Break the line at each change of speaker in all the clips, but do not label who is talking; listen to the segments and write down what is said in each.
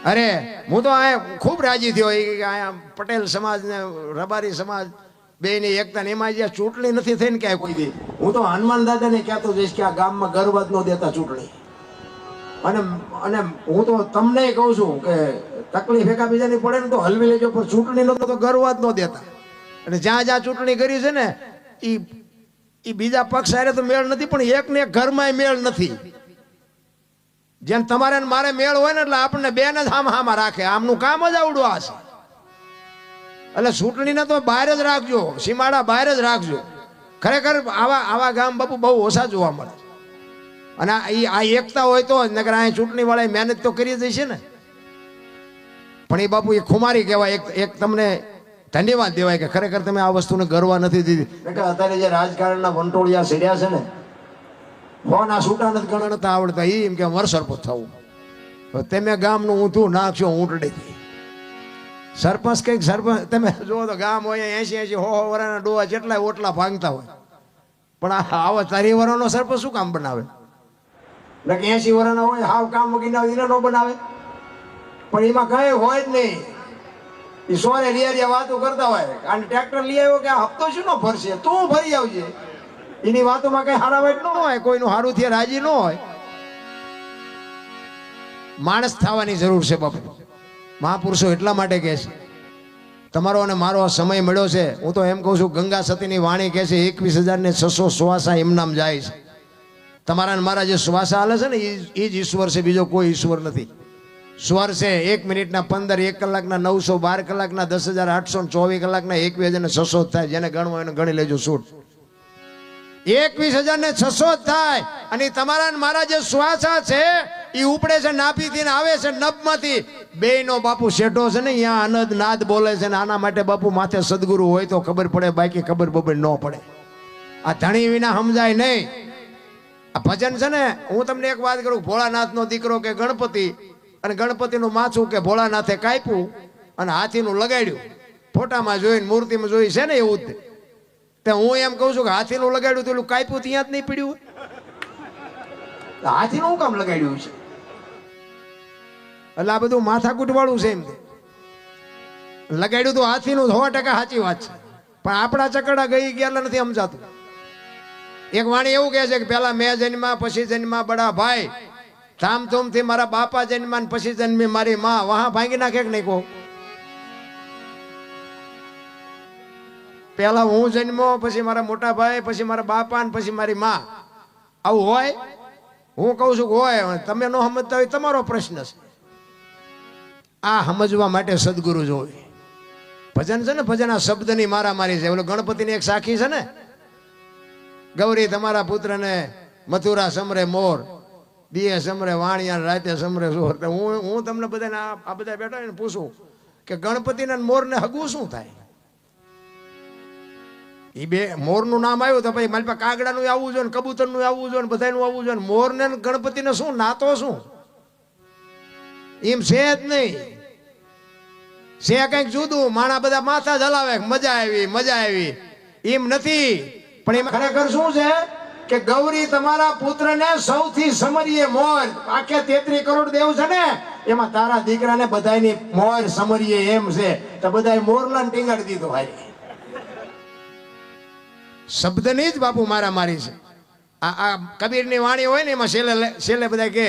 અરે હું તો આ ખૂબ રાજી થયો અહીંયા પટેલ સમાજ ને રબારી સમાજ બે ની એકતા ને એમાં જ્યાં ચૂંટણી નથી થઈ ને ક્યાંય કોઈ દી હું તો હનુમાન દાદાને કહેતો જઈશ કે આ ગામમાં ગરબત ન દેતા ચૂંટણી અને હું તો તમને કહું છું કે તકલીફ એકાબીજાની પડે ને તો હલવી લેજો પણ ચૂંટણી નો તો ગરબત ન દેતા અને જ્યાં જ્યાં ચૂંટણી કરી છે ને એ બીજા પક્ષ હારે તો મેળ નથી પણ એક ને એક ઘરમાં મેળ નથી જેમ તમારે મારે મેળ હોય ને એટલે આપણને બેન જ હામાં રાખે આમનું કામ જ આવડું આ છે એટલે ચૂંટણીને તો બહાર જ રાખજો સીમાડા બહાર જ રાખજો ખરેખર આવા ગામ બાપુ બહુ ઓછા જોવા મળે અને આ એકતા હોય તો નકર આ ચૂંટણી વાળા મહેનત તો કરી જ છે ને પણ એ બાપુ એ ખુમારી કહેવાય એક તમને ધન્યવાદ દેવાય કે ખરેખર તમે આ વસ્તુને ગરવા નથી દીધી અત્યારે જે રાજકારણના વંટોળિયા સેડ્યા છે ને ફોન આ છૂટા નથી ઘણા નતા આવડતા એમ કે વર સરપંચ થવું તમે ગામનું ઊંધું નાખશો ઊંટડેથી સરપંચ કંઈક સરપંચ તમે જુઓ તો ગામ હોય 80 વર્ષના ડોવા જેટલા ઓટલા ભાંગતા હોય પણ આવા 40 વર્ષનો સરપંચ શું કામ બનાવે એટલે કે 80 વર્ષના હોય હાવ કામ મૂકીને એને ન બનાવે પણ એમાં કઈ હોય જ નહીં એ સોરે રિયા વાતો કરતા હોય અને ટ્રેક્ટર લઈ આવ્યો કે આ હપ્તો શું નો ભરશે તું ભરી આવજે એની વાતોમાં કઈ હારા વાઈટ ન હોય કોઈનું હારું થી રાજી ન હોય માણસ થવાની જરૂર છે બાપુ મહાપુરુષો એટલા માટે કહે છે તમારો અને મારો સમય મળ્યો છે હું તો એમ કહું છું ગંગા સતીની વાણી કહે છે 21,600 શ્વાસા એમ નામ જાય છે તમારા અને મારા જે શ્વાસા હાલે છે ને એ જ ઈશ્વર છે બીજો કોઈ ઈશ્વર નથી સ્વર છે 1 મિનિટના 15 1 કલાકના 900 12 કલાકના 10,824 કલાકના 21,600 થાય જેને ગણવો એને ગણી લેજો છૂટ 21,600 થાય અને તમારા મારા જે શ્વાસા છે એ ઉપડે છે નાભીથી ને આવે છે નભમાંથી બે નો બાપુ શેઠો છે ને અહીંયા અનદ નાદ બોલે છે ને આના માટે બાપુ માથે સદગુરુ હોય તો ખબર પડે બાકી ખબર બબર ન પડે આ ધણી વિના સમજાય નહીં આ ભજન છે ને હું તમને એક વાત કરું ભોળાનાથ નો દીકરો કે ગણપતિ અને ગણપતિનું માથું કે ભોળાનાથે કાપ્યું અને હાથીનું લગાડ્યું ફોટામાં જોઈને મૂર્તિમાં જોઈ છે ને એવું જ તે હું એમ કહું છું કે હાથીનું લગાડ્યું તો કાપ્યું ત્યાં જ નહીં પડ્યું હાથીનું શું કામ લગાડ્યું છે એટલે આ બધું માથાકૂટ વાળું છે એમ લગાડ્યું તો હાથીનું 100% સાચી વાત છે પણ આપણા ચકડા ગઈ ગયા નથી સમજાતું એક વાણી એવું કહે છે કે પેલા મેં જન્મા પછી જન્મા બડા ભાઈ ધામધૂમ થી મારા બાપા જન્મા પછી જન્મી મારી માં વહા ભાંગી નાખે કે નહીં કહું પેલા હું જન્મો પછી મારા મોટા ભાઈ પછી મારા બાપા ને પછી મારી માં આવું હોય હું કહું છું કે હોય તમે ન સમજતા હોય તમારો પ્રશ્ન છે આ સમજવા માટે સદગુરુ જોવે ભજન છે ને ભજન આ શબ્દની મારામારી છે ઓલો ગણપતિની એક સાખી છે ને ગૌરી તમારા પુત્રને મથુરા સમરે મોર દિયે સમરે વાણિયા રાતે સમરે સોર હું તમને બધાને આ બધા બેઠા ને પૂછું કે ગણપતિના મોરને હગવું શું થાય એ બે મોરનું નામ આવ્યું તો પછી મારી પાસે કાગડાનું આવવું જોઈએ ને કબૂતરનું આવવું જોઈએ ને બધાનું આવવું જોઈએ મોરને ગણપતિને શું નાતો શું એમ છે જ નહીં છે કંઈક જુદું માણા બધા માથા જ હલાવે મજા આવી એમ નથી પણ એમાં ખરેખર શું છે કે ગૌરી તમારા પુત્રને સૌથી સમરીએ મોર આખે 33 કરોડ દેવ છે ને એમાં તારા દીકરાને બધાની મોર સમરીએ એમ છે તો બધાય મોરલાને ટીંગાડી દીધો ભાઈ શબ્દની જ બાપુ મારામારી છે આ કબીરની વાણી હોય ને એમાં છેલ્લે બધા કે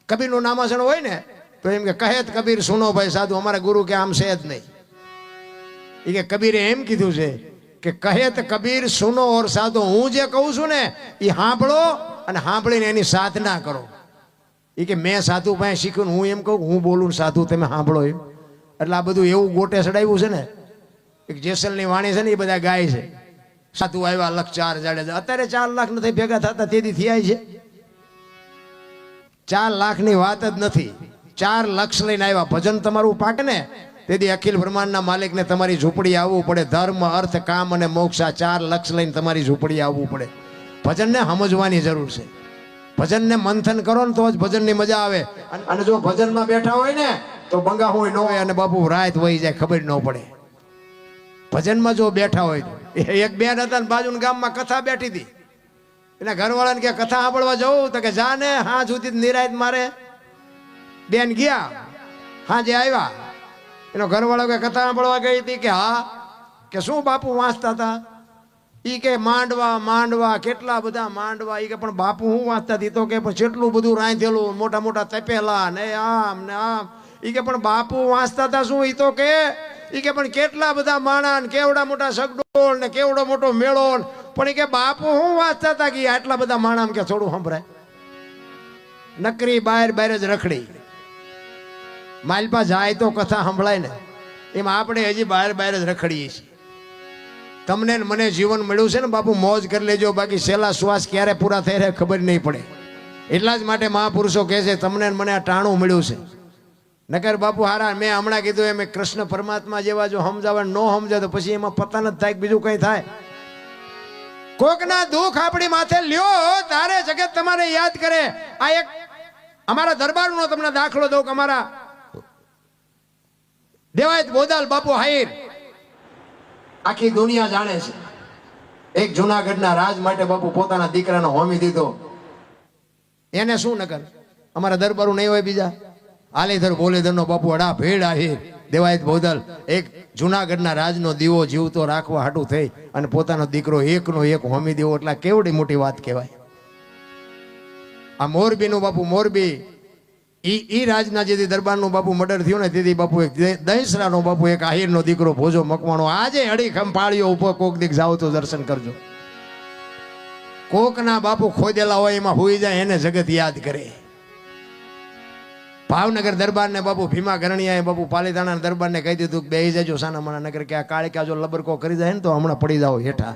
કબીરનું નામાસણ હોય ને તો એમ કે કહે કબીર સુનો ભાઈ સાધુ અમારા ગુરુ કે આમ છે જ નહીં એ કે કબીરે એમ કીધું છે કે કહે કબીર સુનો ઓર સાધુ હું જે કહું છું ને એ સાંભળો અને સાંભળીને એની સાધના કરો એ કે મેં સાધુ પાસે શીખ્યું હું એમ કહું હું બોલું સાધુ તમે સાંભળો એમ એટલે આ બધું એવું ગોટે ચડાવ્યું છે ને એક જેસલની વાણી છે ને એ બધા ગાય છે સાધુ આવ્યા 1,04,000 જાડે અત્યારે 4 લાખ નથી ભેગા થતા તેથી થયા છે 4 લાખની વાત જ નથી 4 લક્ષ લઈને આવ્યા ભજન તમારું પાકે ને તેથી અખિલ બ્રહ્માંડના માલિકને તમારી ઝૂંપડી આવવું પડે ધર્મ અર્થ કામ અને મોક્ષ આ 4 લક્ષ લઈને તમારી ઝૂંપડી આવવું પડે ભજનને સમજવાની જરૂર છે ભજનને મંથન કરો ને તો જ ભજનની મજા આવે અને જો ભજનમાં બેઠા હોય ને તો બંગા હોય ન હોય અને બાપુ રાત વહી જાય ખબર ન પડે ભજનમાં જો બેઠા હોય તો એક બેન હતા બાજુના ગામમાં કથા બેઠી હતી એના ઘરવાળાને કે કથા સાંભળવા જવું તો કે જા ને હા સુધી નિરાયત મારે બેન ગયા હા જે આવ્યા એનો ઘરવાળો કે કથા સાંભળવા ગઈ હતી કે હા કે શું બાપુ વાંચતા હતા ઈ કે માંડવા માંડવા કેટલા બધા માંડવા ઈ કે પણ બાપુ હું વાંચતા હતી તો કે પણ કેટલું બધું રાંધેલું મોટા મોટા તપેલા ને આમ ઈ કે પણ બાપુ વાંચતા હતા શું ઈ તો કે ઈ કે પણ કેટલા બધા માણા ને કેવડા મોટા સગડોળ ને કેવડો મોટો મેળો પણ ઈ કે બાપુ હું વાંચતા હતા કે આટલા બધા માણા કે થોડું સંભળાય નકરી બહાર બહાર જ રખડી માલપા જાય તો કથા સંભળાય ને એમાં આપણે હજી બહાર બહાર જ રખડીએ છીએ તમને મને જીવન મળ્યું છે ને બાપુ મોજ કરી લેજો બાકી છેલ્લા શ્વાસ ક્યારે પૂરા થઈ રહે ખબર નહીં પડે એટલા જ માટે મહાપુરુષો કહે છે તમને મને આ ટાણું મળ્યું છે નકર બાપુ હારા મેં હમણાં કીધું એમ કૃષ્ણ પરમાત્મા જેવા જો સમજાવે ન સમજાવે તો પછી એમાં પતા નથી થાય બીજું કઈ થાય કોકના દુઃખ આપણી માથે લ્યો તારે જગત તમારે યાદ કરે આ એક અમારા દરબારનો તમને દાખલો દઉં કે અમારા દેવાયત બોદાલ બાપુ હાઈર આખી દુનિયા જાણે છે એક જુનાગઢના રાજ માટે બાપુ પોતાના દીકરાનો હોમી દીધો એને શું નકર અમારા દરબારું નહીં હોય બીજા આલેધર બોલેધર નો બાપુ અડા ભેડ આહિર દેવાયત બોદલ એક જુનાગઢના રાજનો દીવો જીવતો રાખવા હાટું થઈ અને પોતાનો દીકરો એકનો એક હોમી દેવો એટલે કેવડી મોટી વાત કહેવાય આ મોરબીનું બાપુ મોરબી ઈ રાજના જેથી દરબારનું બાપુ મર્ડર થયું ને તેથી બાપુ એક દહીસરાનો બાપુ એક આહિરનો દીકરો ભોજો મકવાણો આજે અડીખમ પાળ્યો ઉપર કોક દીક જાઓ તો દર્શન કરજો કોકના બાપુ ખોદેલા હોય એમાં હોઈ જાય એને જગત યાદ કરે ભાવનગર દરબારને બાપુ ભીમા ગરણિયાએ બાપુ પાલીતાણા દરબારને કહી દીધું બેહી જજો સાનામાના નગર કે આ કાળિકા જો લબરકો કરી જાય ને તો હમણાં પડી જાઓ હેઠા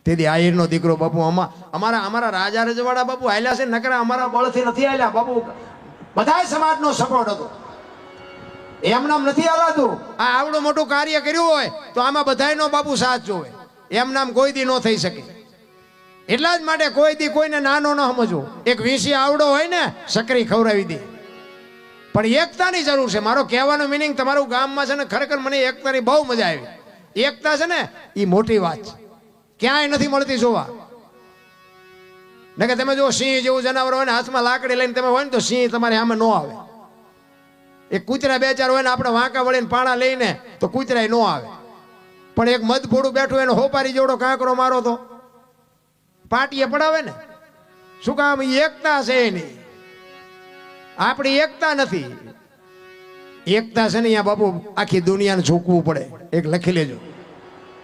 તેથી આહિરનો દીકરો બાપુ અમારા રાજા રજવાડા બાપુ હાલ્યા છે નકરા અમારા બળથી નથી હાલ્યા બાપુ બધા સમાજનો સપોર્ટ હતો એમનામ નથી હાલાતું આ આવડું મોટું કાર્ય કર્યું હોય તો આમાં બધાયનો બાપુ સાથ જોવે એમનામ કોઈ દી ન થઈ શકે એટલા જ માટે કોઈ દી કોઈને નાનો ન સમજવો એક વીસી આવડો હોય ને સકરી ખવડાવી દે પણ એકતાની જરૂર છે મારો કહેવાનો મિનિંગ તમારું ગામમાં છે ને ખરેખર મને એકતાની બહુ મજા આવી એકતા છે ને એ મોટી વાત છે ક્યાંય નથી મળતી જોવા ને કે તમે જો સિંહ જેવું જનાવર હોય ને હાથમાં લાકડી લઈને તમે હોય ને તો સિંહ તમારે સામે ન આવે એક કૂતરા બે ચાર હોય ને આપણે વાંકા વળીને પાણા લઈને તો કૂતરાય ન આવે પણ એક મધફોડું બેઠું એને હોપારી જેવડો કાંકરો મારો તો પાટીએ પડાવે ને શું કામ એકતા છે એની આપણી એકતા નથી એકતા છે ને અહીંયા બાપુ આખી દુનિયાને ઝૂકવું પડે એક લખી લેજો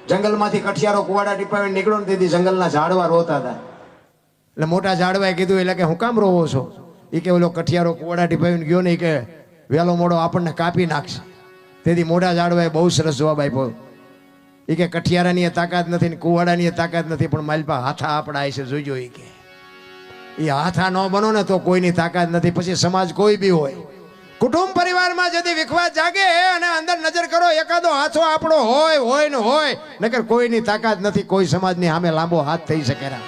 જંગલમાંથી કઠિયારો કુવાડા ટીપાવીને નીકળો ને તેથી જંગલના ઝાડવા રોતા હતા એટલે મોટા ઝાડવાએ કીધું એટલે કે હું કામ રોવો છો એ કે ઓલો કઠિયારો કુવાડા ટીપાવીને ગયો નહીં કે વહેલો મોડો આપણને કાપી નાખશે તેથી મોટા ઝાડવાએ બહુ સરસ જવાબ આપ્યો એ કે કઠિયારાની તાકાત નથી ને કુવાડાની તાકાત નથી પણ માલપા હાથા આપણા છે જોઈજો એ કે એ હાથા ન બનો ને તો કોઈની તાકાત નથી પછી સમાજ કોઈ બી હોય કુટુંબ પરિવારમાં ଯଦି વિખવાદ જાગે અને અંદર નજર કરો એકાદો હાથો આપણો હોય ને હોય નકર કોઈની તાકાત નથી કોઈ સમાજની સામે લાંબો હાથ થઈ શકે ના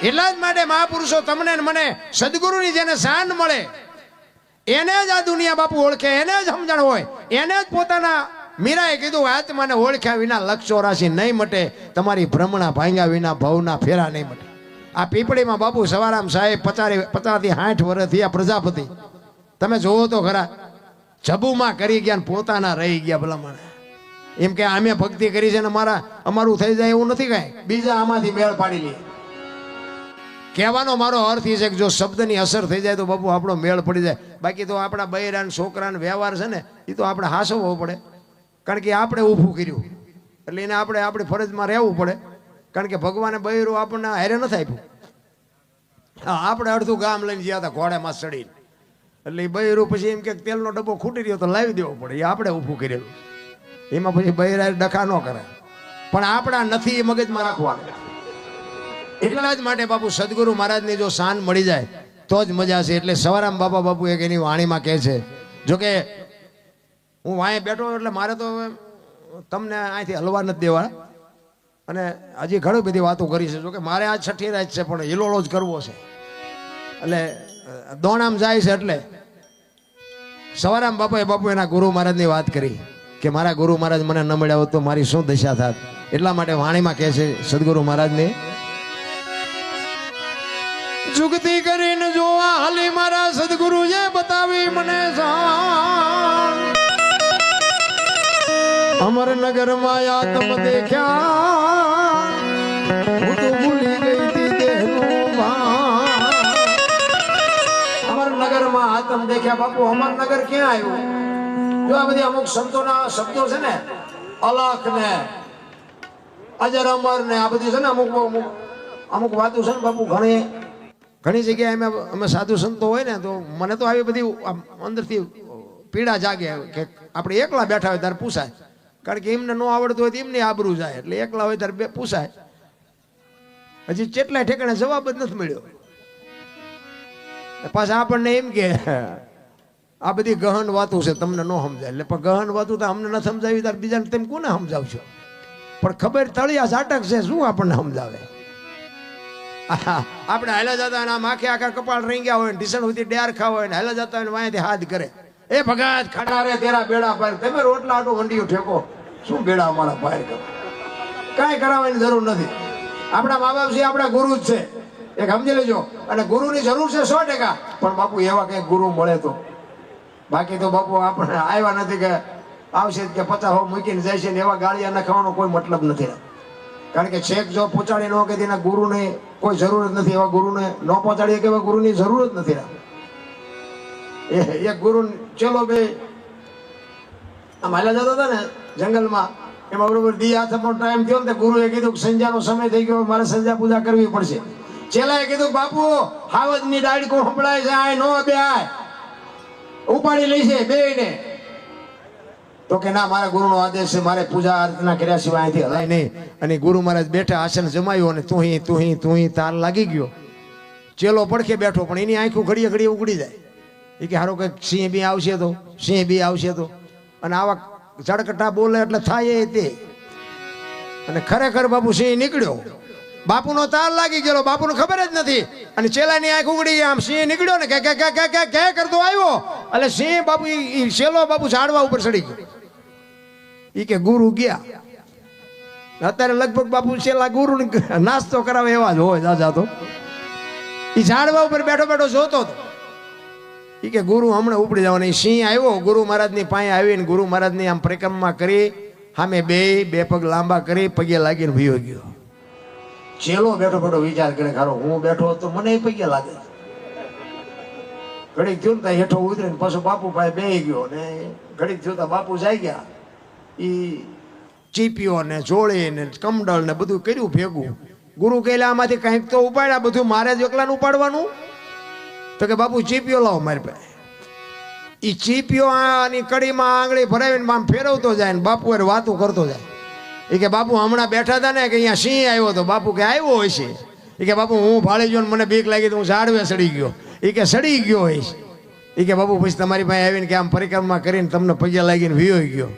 એટલા જ માટે મહાપુરુષો તમને મને સદગુરુની જેને શાન મળે એને જ આ દુનિયા બાપુ ઓળખે એને જ સમજણ હોય એને જ પોતાના મીરાએ કીધું આત્માને ઓળખ્યા વિના લક્ષ 84 નહીં મટે તમારી ભ્રમણા ભાંગ્યા વિના ભવના ફેરા નહીં મટે આ પીપળીમાં બાપુ સવારામ સાહેબ 50 થી 60 વર્ષ થયા પ્રજાપતિ તમે જોવો તો ખરા જબુમાં કરી ગયા ને પોતાના રહી ગયા ભલામણ એમ કે અમે ભક્તિ કરી છે ને અમારું થઈ જાય એવું નથી કાંઈ બીજા આમાંથી મેળ પાડી લે કહેવાનો મારો અર્થ એ છે કે જો શબ્દની અસર થઈ જાય તો બાપુ આપણો મેળ પડી જાય બાકી તો આપણા બૈરાન છોકરાનો વ્યવહાર છે ને એ તો આપણે હાસવવો પડે કારણ કે આપણે ઊભું કર્યું એટલે એને આપણે આપણી ફરજમાં રહેવું પડે કારણ કે ભગવાને બૈરું આપણને હારે નથી આપ્યું આપણે અડધું ગામ લઈને ગયા હતા ઘોડામાં ચડીને એટલે એ બૈરું પછી એમ કે તેલનો ડબ્બો ખૂટી રહ્યો તો લાવી દેવો પડે એ આપણે ઊભું કરેલું એમાં પછી બૈરા ડખા ન કરે પણ આપણા નથી એ મગજમાં રાખવાનું એટલા જ માટે બાપુ સદગુરુ મહારાજની જો શાન મળી જાય તો જ મજા છે એટલે સવારામ બાપુ એક એની વાણીમાં કહે છે જોકે હું વાંહે બેઠો એટલે મારે તો તમને અહીંથી હલવા નથી દેવા અને હજી ઘણી બધી વાતો કરી છે જોકે મારે આ છઠ્ઠી રાત છે પણ હિલોળો જ કરવો છે એટલે દોણામ જાય છે એટલે સવારામ બાપુ એના ગુરુ મહારાજની વાત કરી કે મારા ગુરુ મહારાજ મને ન મળ્યા હોત તો મારી શું દશા થાત એટલા માટે વાણીમાં કહે છે સદગુરુ મહારાજની જુગતી કરીને જોવા હાલી મારા સદગુરુએ બતાવી મને શાન અમરનગરમાં આતમ દેખ્યા હું તો ભૂલી ગઈ તી દેહનું ભાન અમરનગરમાં આતમ દેખ્યા બાપુ અમરનગર ક્યાં આવ્યું જો આ બધી અમુક સંતોના શબ્દો છે ને અલખ ને અજર અમર ને આ બધી છે ને અમુક વાતો છે ને બાપુ ઘણી જગ્યાએ અમે સાધુ સંતો હોય ને તો મને તો આવી બધી અંદરથી પીડા જાગે કે આપણે એકલા બેઠા હોય ત્યારે પૂછાય કારણ કે એમને ન આવડતું હોય તો એમની આબરૂ જાય એટલે એકલા હોય ત્યારે પૂછાય હજી કેટલાય ઠેકાણે જવાબ જ નથી મળ્યો પાછા આપણને એમ કે આ બધી ગહન વાતો છે તમને ન સમજાય એટલે પણ ગહન વાતો તો અમને ન સમજાવી ત્યારે બીજાને તેમ કોને સમજાવશો પણ ખબર તળિયા ઝાટક છે શું આપણને સમજાવે આપણે હાલા જતા હોય આમ આખા કપાળ રહી ગયા હોય ઢીસણ સુધી ડેર ખાવા હોય ને હાલા જતા હોય વાંયથી હાથ કરે એ ભગત ખાડા રે તેરા બેડા પાર તમે રોટલા આટો વંડીઓ ઠેકો શું બેડા અમારા પાર કરો કાંઈ કરાવવાની જરૂર નથી આપણા મા બાપ છે આપણા ગુરુ જ છે એક સમજી લેજો અને ગુરુની જરૂર છે 100% પણ બાપુ એવા કંઈક ગુરુ મળે તો બાકી તો બાપુ આપણે આવ્યા નથી કે આવશે કે 50 મૂકીને જાય છે ને એવા ગાળિયા નખાવાનો કોઈ મતલબ નથી કારણ કે છેક જો પહોંચાડી ન કે તેના ગુરુને કોઈ જરૂર જ નથી એવા ગુરુને ન પહોંચાડીએ કે એવા ગુરુની જરૂર જ નથી એક ગુરુ ચલો બે આમ હાલ્યા જતા હતા ને જંગલમાં એમાં બરોબર દી હાથમાં ટાઈમ થયો ને ગુરુએ કીધું સંજાનો સમય થઈ ગયો મારે સંજા પૂજા કરવી પડશે ચેલાએ કીધું બાપુ હાવજની ડાળકો સંભળાય છે આય નો બે આય ઉપાડી લઈ છે બેયને તો કે ના મારા ગુરુનો આદેશ છે મારે પૂજા અર્ચના કર્યા સિવાય અહીંથી હલાય નહીં અને ગુરુ મહારાજ બેઠા આસન જમાયું અને તું તાર લાગી ગયો ચેલો પડખે બેઠો પણ એની આંખો ઘડીએ ઉગડી જાય એ કે હારો કંઈક સિંહ બી આવશે તો અને આવા ઝડકટા બોલે એટલે થાય તે અને ખરેખર બાપુ સિંહ નીકળ્યો બાપુનો તાર લાગી ગયો બાપુને ખબર જ નથી અને ચેલાની આંખ ઉગડી આમ સિંહ નીકળ્યો ને કે કરતો આવ્યો એટલે સિંહ બાપુ ચેલો બાપુ ઝાડવા ઉપર ચડી ગયો ઈ કે ગુરુ ગયા અત્યારે લગભગ બાપુ ચેલા ગુરુ નાસ્તો કરાવે એવા જ હોય દાદા તો ઈ ઝાડવા ઉપર બેઠો જોતો હતો ઈ કે ગુરુ હમણાં ઉપડી જવાના સિંહ આવ્યો ગુરુ મહારાજની પાસે આવીને ગુરુ મહારાજની આમ પરિક્રમા કરી સામે બે પગ લાંબા કરી પગે લાગીને ભીયો ગયો ચેલો બેઠો વિચાર કરે ખારો હું બેઠો તો મને પગે લાગે ઘડીક થયું ને હેઠો ઉતરીને પાછો બાપુ પાસે બેહી ગયો ને ઘડીક થયું બાપુ જાય ગયા ઈ ચીપીઓ ને જોડી ને કમડળ ને બધું કર્યું ભેગું ગુરુ કહેલા આમાંથી કંઈક તો ઉપાડ્યા બધું મારે જ એકલાનું ઉપાડવાનું તો કે બાપુ ચીપીઓ લાવો મારી પાસે ઈ ચીપીઓ આની કડીમાં આંગળી ભરાવીને આમ ફેરવતો જાય ને બાપુ એ વાતો કરતો જાય એ કે બાપુ હમણાં બેઠા હતા ને કે અહીંયા સિંહ આવ્યો તો બાપુ કે આવ્યો હોય છે એ કે બાપુ હું ભાળી ગયો ને મને બીક લાગી તો હું ઝાડવે સડી ગયો એ કે સડી ગયો હોય છે એ કે બાપુ પછી તમારી પાસે આવીને કે આમ પરિક્રમા કરીને તમને પગે લાગીને વિયો ગયો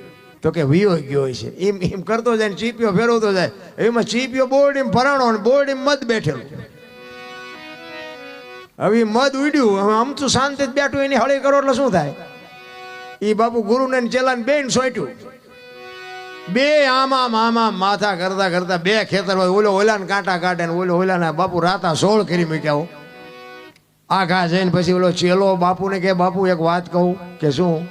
તો કે વિયો ગયો હોય છે એમ કરતો જાય ને ચીપીઓ ફેરવતો જાય એમાં ચીપીઓ બોરડીમાં ભરાણો ને બોરડીમાં મધ બેઠેલું હવે મધ ઉડ્યું હવે આમતું શાંતિ જ બેઠું એની હળી કરો એટલે શું થાય એ બાપુ ગુરુને ચેલાને બેન સોટ્યું બે આમાં માથા કરતા બે ખેતર હોય ઓલાને કાંટા કાઢે ને ઓલાને બાપુ રાતા 16 કરી મૂક્યા આઘા જઈને પછી ઓલો ચેલો બાપુને કે બાપુ એક વાત કહું કે શું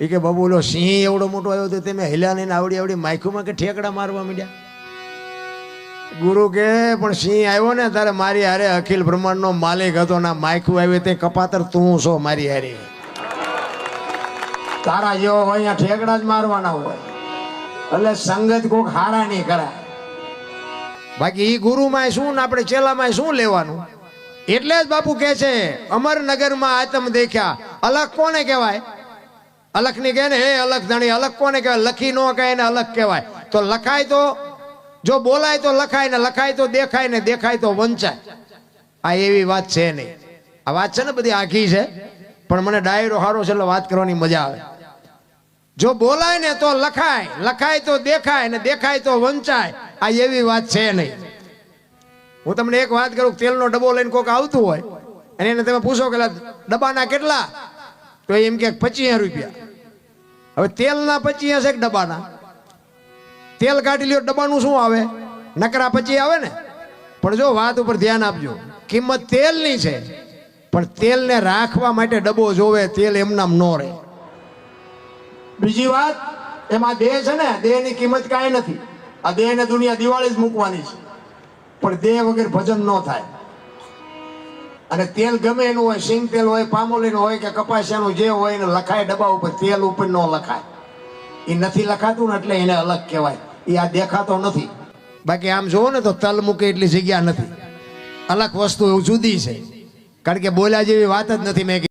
એ કે બાપુ ઓલો સિંહ એવડો મોટો આવ્યો તો તમે હેલ્યા નહીં આવડી માયખુમાં કે ઠેકડા મારવા માંડ્યા ગુરુ કે પણ સિંહ આવ્યો ને તારે મારી હારે અખિલ બ્રહ્માંડનો માલિક હતો ના માયખું આવ્યું તે કપાતર તું છો મારી હારે તારા જેવો હોય અહીંયા ઠેકડા જ મારવાના હોય એટલે સંગત કોક હારા નહીં કરાય બાકી ઈ ગુરુમાં શું ને આપણે ચેલામાં શું લેવાનું એટલે જ બાપુ કહે છે અમરનગરમાં આતમ દેખ્યા અલખ કોને કહેવાય અલખ ની કહે ને હે અલખ ધણી અલખ કોને કહેવાય લખી નો કહે ને અલખ કહેવાય તો લખાય તો જો બોલાય તો લખાય ને લખાય તો દેખાય ને દેખાય તો વંચાય આ એવી વાત છે નહીં આ વાત છે ને બધી આખી છે પણ મને ડાયરો સારો છે એટલે વાત કરવાની મજા આવે જો બોલાય ને તો લખાય લખાય તો દેખાય ને દેખાય તો વંચાય આ એવી વાત છે નહીં હું તમને એક વાત કરું તેલનો ડબ્બો લઈને કોક આવતું હોય અને એને તમે પૂછો કે ડબ્બાના કેટલા તો એમ કે 25 રૂપિયા હવે તેલના 25 છે ડબ્બાના તેલ કાઢી લ્યો ડબ્બાનું શું આવે નકરા 25 આવે ને પણ જો વાત ઉપર ધ્યાન આપજો કિંમત તેલની છે, પણ તેલને રાખવા માટે ડબ્બો જોવે, તેલ એમનામ ન રહે. બીજી વાત, એમાં દેહ છે ને, દેહની કિંમત કાંઈ નથી. આ દેહને દુનિયા દિવાળી જ મૂકવાની છે, પણ દેહ વગર ભજન ન થાય. અને તેલ ગમે એનું હોય, સિંગ તેલ હોય, પામોલીન હોય કે કપાસિયાનું જે હોય, એને લખાય ડબ્બા ઉપર, તેલ ઉપર ન લખાય. એ નથી લખાતું ને એટલે એને અલગ કહેવાય. એ આ દેખાતો નથી. બાકી આમ જોવો ને તો તલ મૂકે એટલી જગ્યા નથી. અલગ વસ્તુ એવું જુદી છે, કારણ કે બોલ્યા જેવી વાત જ નથી. મેં